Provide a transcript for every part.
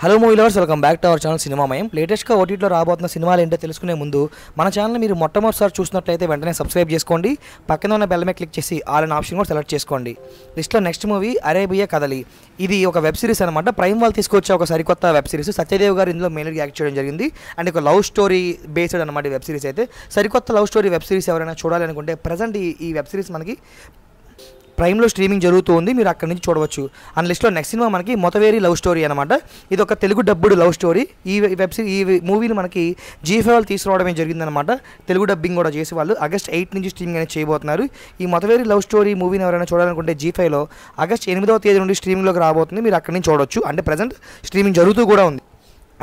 Hello movie lovers, welcome back to our channel Cinemamayam. లేటెస్ట్గా ఓటీటీలో రాబోతున్న సినిమాలు ఏంటో తెలుసుకునే ముందు మన ఛానల్ మీరు మొట్టమొదటిసారి చూసినట్లయితే వెంటనే సబ్స్క్రైబ్ చేసుకోండి. పక్కన ఉన్న బెల్ మీద క్లిక్ చేసి ఆల్ అనే ఆప్షన్ కూడా సెలెక్ట్ చేసుకోండి. లిస్ట్లో నెక్స్ట్ మూవీ అరేబియా కదలి. ఇది ఒక వెబ్ సిరీస్ అనమాట. ప్రైమ్ వాళ్ళు తీసుకొచ్చే ఒక సరికొత్త వెబ్ సిరీస్. సత్యదేవ్ గారు ఇందులో మెయిన్గా యాక్ట్ చేయడం జరిగింది. అండ్ ఒక లవ్ స్టోరీ బేస్డ్ అనమాట ఈ వెబ్ సిరీస్ అయితే. సరికొత్త లవ్ స్టోరీ వెబ్ సిరీస్ ఎవరైనా చూడాలనుకుంటే ప్రజెంట్ ఈ వెబ్ సిరీస్ మనకి ప్రైమ్లో స్ట్రీమింగ్ జరుగుతూ ఉంది, మీరు అక్కడి నుంచి చూడవచ్చు. అండ్ లిస్ట్లో నెక్స్ట్ సినిమా మనకి మొతవేరి లవ్ స్టోరీ అనమాట. ఇది ఒక తెలుగు డబ్బుడు లవ్ స్టోరీ. ఈ మూవీని మనకి G5 వాళ్ళు తీసుకురావడమే జరిగిందనమాట. తెలుగు డబ్బింగ్ కూడా చేసి వాళ్ళు ఆగస్ట్ 8 నుంచి స్ట్రీమింగ్ అనేది చేయబోతున్నారు. ఈ మొతవేరి లవ్ స్టోరీ మూవీని ఎవరైనా చూడాలనుకుంటే G5లో ఆగస్ట్ 8వ తేదీ నుండి స్ట్రీమింగ్లోకి రాబోతుంది, మీరు అక్కడి నుంచి చూడవచ్చు. అంటే ప్రజెంట్ స్ట్రీమింగ్ జరుగుతూ కూడా ఉంది.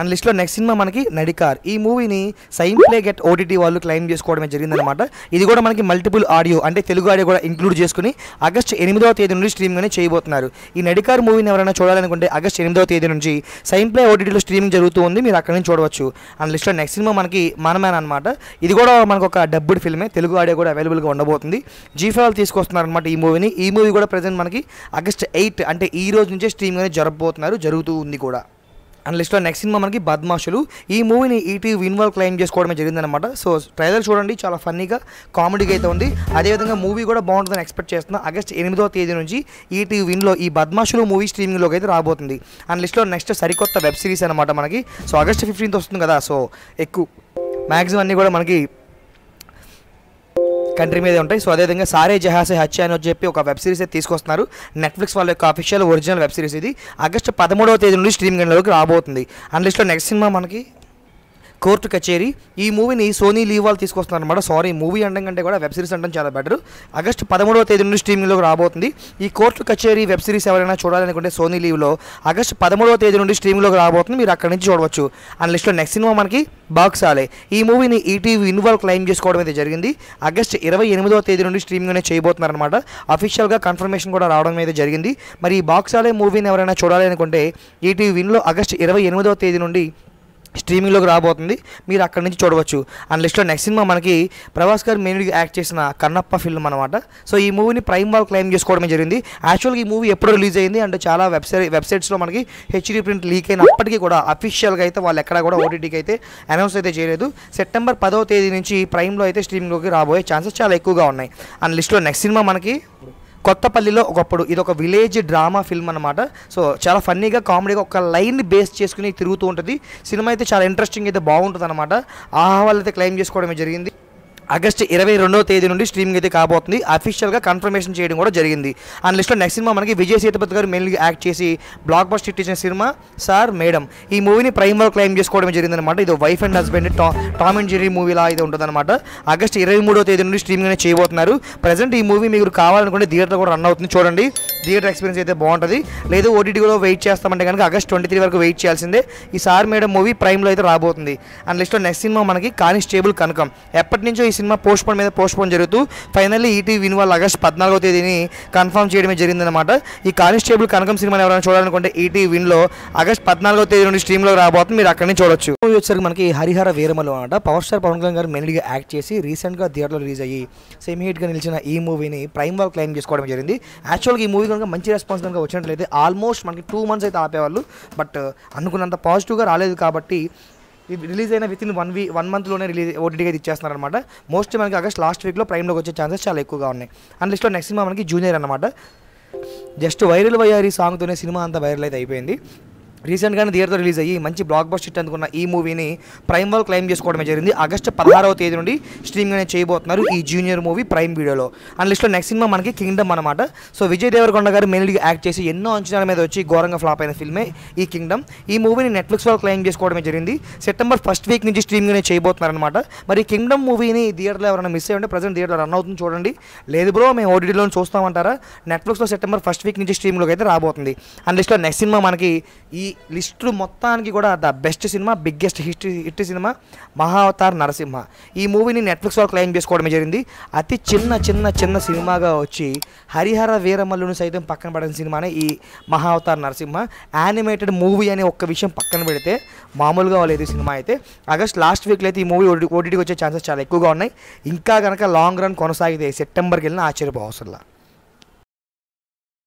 అండ్ లిస్ట్లో నెక్స్ట్ సినిమా మనకి నడికార్. ఈ మూవీని సైన్ ప్లే గెట్ ఓటీటీ వాళ్ళు క్లెయిమ్ చేసుకోవడమే జరిగిందనమాట. ఇది కూడా మనకి మల్టిపుల్ ఆడియో అంటే తెలుగు ఆడియో కూడా ఇంక్లూడ్ చేసుకుని ఆగస్ట్ 8వ తేదీ నుండి స్ట్రీమింగ్ అనేది చేయబోతున్నారు. ఈ నడికార్ మూవీని ఎవరైనా చూడాలనుకుంటే ఆగస్ట్ 8వ తేదీ నుంచి సైన్ ప్లే ఓటీటీలో స్ట్రీమింగ్ జరుగుతూ ఉంది, మీరు అక్కడి నుంచి చూడవచ్చు. అండ్ లిస్ట్లో నెక్స్ట్ సినిమా మనకి మనమ్యాన్ అనమాట. ఇది కూడా మనకు ఒక డబ్బుడ్ ఫిల్మే, తెలుగు ఆడియో కూడా అవైలబుల్గా ఉండబోతుంది. G5 వాళ్ళు తీసుకొస్తున్నారనమాట ఈ మూవీని. ఈ మూవీ కూడా ప్రజెంట్ మనకి ఆగస్ట్ 8 అంటే ఈ రోజు నుంచే స్ట్రీమింగ్ అనేది జరుగుతూ ఉంది కూడా. అండ్ లిస్ట్లో నెక్స్ట్ సినిమా మనకి బద్మాషులు. ఈ మూవీని ఈటీవీ విన్ వాళ్ళు క్లెయిమ్ చేసుకోవడమే జరిగిందనమాట. సో ట్రైలర్ చూడండి, చాలా ఫన్నీగా కామెడీగా అయితే ఉంది. అదేవిధంగా మూవీ కూడా బాగుంటుందని ఎక్స్పెక్ట్ చేస్తున్నా. ఆగస్ట్ 8వ తేదీ నుంచి ఈటీవీ విన్లో ఈ బద్మాషులు మూవీ స్ట్రీమింగ్లోకి అయితే రాబోతుంది. అండ్ లిస్ట్లో నెక్స్ట్ సరికొత్త వెబ్ సిరీస్ అనమాట మనకి. సో ఆగస్ట్ 15th వస్తుంది కదా, సో ఎక్కువ మ్యాక్సిమం అన్నీ కూడా మనకి కంట్రీ మీదే ఉంటాయి. సో అదేవిధంగా సారే జహాసే హత్య అని చెప్పి ఒక వెబ్ సిరీస్ అయితే తీసుకొస్తున్నారు. నెట్ఫ్లిక్స్ వాళ్ళ యొక్క అఫీషియల్ ఒరిజినల్ వెబ్ సిరీస్ ఇది. ఆగస్ట్ 13వ తేదీ నుండి స్ట్రీమింగ్లోకి రాబోతుంది. అండ్ లిస్ట్లో నెక్స్ట్ సినిమా మనకి కోర్టు కచేరీ. ఈ మూవీని సోనీ లీవ్ వాళ్ళు తీసుకొస్తున్నారు అనమాట. సారీ, మూవీ అనడం కంటే కూడా వెబ్ సిరీస్ అంటే చాలా బెటర్. ఆగస్ట్ 13వ తేదీ నుండి స్ట్రీమింగ్లోకి రాబోతుంది. ఈ కోర్టు కచేరీ వెబ్ సిరీస్ ఎవరైనా చూడాలనుకుంటే సోనీ లీవ్లో ఆగస్ట్ 13వ తేదీ నుండి స్ట్రీమింగ్లోకి రాబోతుంది, మీరు అక్కడి నుంచి చూడవచ్చు. అండ్ లిస్ట్లో నెక్స్ట్ సినిమా మనకి బాక్సాలే. ఈ మూవీని ఈటీవీ విన్ వాళ్ళు క్లెయిమ్ చేసుకోవడం అయితే జరిగింది. ఆగస్ట్ 28వ తేదీ నుండి స్ట్రీమింగ్ అనేది చేయబోతున్నారు అనమాట. అఫీషియల్గా కన్ఫర్మేషన్ కూడా రావడం అయితే జరిగింది. మరి ఈ బాక్సాలే మూవీని ఎవరైనా చూడాలి అనుకుంటే ఈటీవీ విన్లో ఆగస్ట్ 28వ తేదీ నుండి స్ట్రీమింగ్లోకి రాబోతుంది, మీరు అక్కడి నుంచి చూడవచ్చు. అండ్ లిస్ట్లో నెక్స్ట్ సినిమా మనకి ప్రభాస్ గారు మెయిన్గా యాక్ట్ చేసిన కన్నప్ప ఫిల్మ్ అనమాట. సో ఈ మూవీని ప్రైమ్ వాళ్ళు క్లెయిమ్ చేసుకోవడమే జరిగింది. యాక్చువల్గా ఈ మూవీ ఎప్పుడో రిలీజ్ అయింది అండ్ చాలా వెబ్సైట్స్లో మనకి హెచ్డీ ప్రింట్ లీక్ అయినప్పటికీ కూడా అఫీషియల్గా అయితే వాళ్ళు ఎక్కడా కూడా ఓటీటీకి అయితే అనౌన్స్ అయితే చేయలేదు. సెప్టెంబర్ 10వ తేదీ నుంచి ప్రైమ్లో అయితే స్ట్రీమింగ్లోకి రాబోయే ఛాన్సెస్ చాలా ఎక్కువగా ఉన్నాయి. అండ్ లిస్ట్లో నెక్స్ట్ సినిమా మనకి కొత్తపల్లిలో ఒకప్పుడు. ఇది ఒక విలేజ్ డ్రామా ఫిల్మ్ అనమాట. సో చాలా ఫన్నీగా కామెడీగా ఒక లైన్ బేస్ చేసుకుని తిరుగుతూ ఉంటుంది. సినిమా అయితే చాలా ఇంట్రెస్టింగ్ అయితే బాగుంటుంది అనమాట. ఆహా వాళ్ళు అయితే క్లెయిమ్ చేసుకోవడమే జరిగింది. ఆగస్ట్ 22వ తేదీ నుండి స్ట్రీమింగ్ అయితే కాబోతుంది, అఫీషియల్గా కన్ఫర్మేషన్ చేయడం కూడా జరిగింది. అండ్ లిస్ట్లో నెక్స్ట్ సినిమా మనకి విజయ్ సేతుపతి గారు మెయిన్గా యాక్ట్ చేసి బ్లాక్ బస్టర్ హిట్ ఇచ్చిన సినిమా సార్ మేడం. ఈ మూవీని ప్రైమ్ వాళ్ళు క్లెయిమ్ చేసుకోవడం జరిగిందనమాట. ఇది wife and husband Tom and Jerry మూవీలా ఇది ఉంటుందన్నమాట. ఆగస్ట్ 23వ తేదీ నుండి స్ట్రీమింగ్ అనేది చేయబోతున్నారు. ప్రజెంట్ ఈ మూవీ మీరు కావాలనుకుంటే థియేటర్ కూడా రన్ అవుతుంది, చూడండి. థియేటర్ ఎక్స్పీరియన్స్ అయితే బాగుంటుంది. లేదు ఓటీటీలో వెయిట్ చేస్తామంటే కనుక ఆగస్ట్ 23 వరకు వెయిట్ చేయాల్సిందే. ఈ సార్ మేడం మూవీ ప్రైమ్లో అయితే రాబోతుంది. అండ్ లిస్ట్లో నెక్స్ట్ సినిమా మనకి కానిస్టేబుల్ కనకం. ఎప్పటి నుంచో ఈ సినిమా పోస్ట్పోన్ జరుగుతూ ఫైనల్లీ ఈటీవీ విన్ వాళ్ళు ఆగస్ట్ 14వ తేదీని కన్ఫర్మ్ చేయడమే జరిగిందనమాట. ఈ కానిస్టేబుల్ కనకం సినిమాని ఎవరైనా చూడాలనుకుంటే ఈటీవీ విన్లో ఆగస్ట్ 14వ తేదీ నుండి స్ట్రీమ్లో రాబోతుంది, మీరు అక్కడి నుంచి చూడొచ్చు. మూవీ వచ్చేసరికి మనకి హరిహర వీరమలు అనమాట. పవర్ స్టార్ పవన్ కళ్యాణ్ గారు మెయిన్గా యాక్ట్ చేసి రీసెంట్గా థియేటర్లో రిలీజ్ అయ్యి సెమీ హిట్గా నిలిచిన ఈ మూవీని ప్రైమ్ వాళ్ళు క్లెయిమ్ చేసుకోవడం జరిగింది. యాక్చువల్గా ఈ మూవీ కనుక మంచి రెస్పాన్స్ కనుక వచ్చినట్లయితే ఆల్మోస్ట్ మనకి 2 months అయితే ఆపేవాళ్ళు. బట్ అనుకున్నంత పాజిటివ్గా రాలేదు కాబట్టి రిలీజ్ అయిన విత్ ఇన్ 1 monthలోనే ఓటీటీగా ఇచ్చేస్తున్నారు అనమాట. మోస్ట్లీ మనకి ఆగస్ట్ లాస్ట్ వీక్లో ప్రైమ్లోకి వచ్చే ఛాన్సెస్ చాలా ఎక్కువగా ఉన్నాయి. అండ్ లిస్ట్లో నెక్స్ట్ సినిమా మనకి జూనియర్ అనమాట. జస్ట్ వైరల్ వయ్యారి సాంగ్తోనే సినిమా అంతా వైరల్ అయితే అయిపోయింది. రీసెంట్గానే థియేటర్తో రిలీజ్ అయ్యి మంచి బ్లాక్ బస్టర్ హిట్ అందుకున్న ఈ మూవీని ప్రైమ్ వాళ్ళు క్లెయిమ్ చేసుకోవడమే జరిగింది. ఆగస్ట్ 16వ తేదీ నుండి స్ట్రీమింగ్ అనేది చేయబోతున్నారు ఈ జూనియర్ మూవీ ప్రైమ్ వీడియోలో. అండ్ లిస్ట్లో నెక్స్ట్ సినిమా మనకి కింగ్డమ్ అనమాట. సో విజయ్ దేవరకొండ గారు మెయిన్గా యాక్ట్ చేసి ఎన్నో అంచనాల మీద వచ్చి ఘోరంగా ఫ్లాప్ అయిన ఫిల్మే ఈ కింగ్డమ్. ఈ మూవీని నెట్ఫ్లిక్స్ వాళ్ళు క్లెయిమ్ చేసుకోవడమే జరిగింది. సెప్టెంబర్ 1st వీక్ నుంచి స్ట్రీమింగ్ అనేది చేయబోతున్నారనమాట. మరి కింగ్డమ్ మూవీని థియేటర్లో ఎవరైనా మిస్ అయ్యి ఉంటే ప్రజెంట్ థియేటర్లో రన్ అవుతుంది, చూడండి. లేదు బ్రో మేము ఓటీటీలో చూస్తామంటారా, నెట్ఫ్లిక్స్లో సెప్టెంబర్ 1st వీక్ నుంచి స్ట్రీమింగ్లోకి అయితే రాబోతుంది. అండ్ లిస్ట్లో నెక్స్ట్ సినిమా మనకి ఈ లిస్టు మొత్తానికి కూడా the best cinema, biggest hit cinema Mahavatar Narasimha. ఈ మూవీని నెట్ఫ్లిక్స్ వాళ్ళు క్లెయిమ్ చేసుకోవడమే జరిగింది. అతి చిన్న సినిమాగా వచ్చి హరిహర వీరమల్లును సైతం పక్కన పడిన సినిమానే ఈ మహావతార్ నరసింహ. యానిమేటెడ్ మూవీ అనే ఒక్క విషయం పక్కన పెడితే మామూలుగా లేదు సినిమా అయితే. ఆగస్ట్ లాస్ట్ వీక్లో అయితే ఈ మూవీ ఓటీటీకి వచ్చే ఛాన్సెస్ చాలా ఎక్కువగా ఉన్నాయి. ఇంకా కనుక లాంగ్ రన్ కొనసాగితే సెప్టెంబర్కి వెళ్ళినా ఆశ్చర్యపోవసరంలా.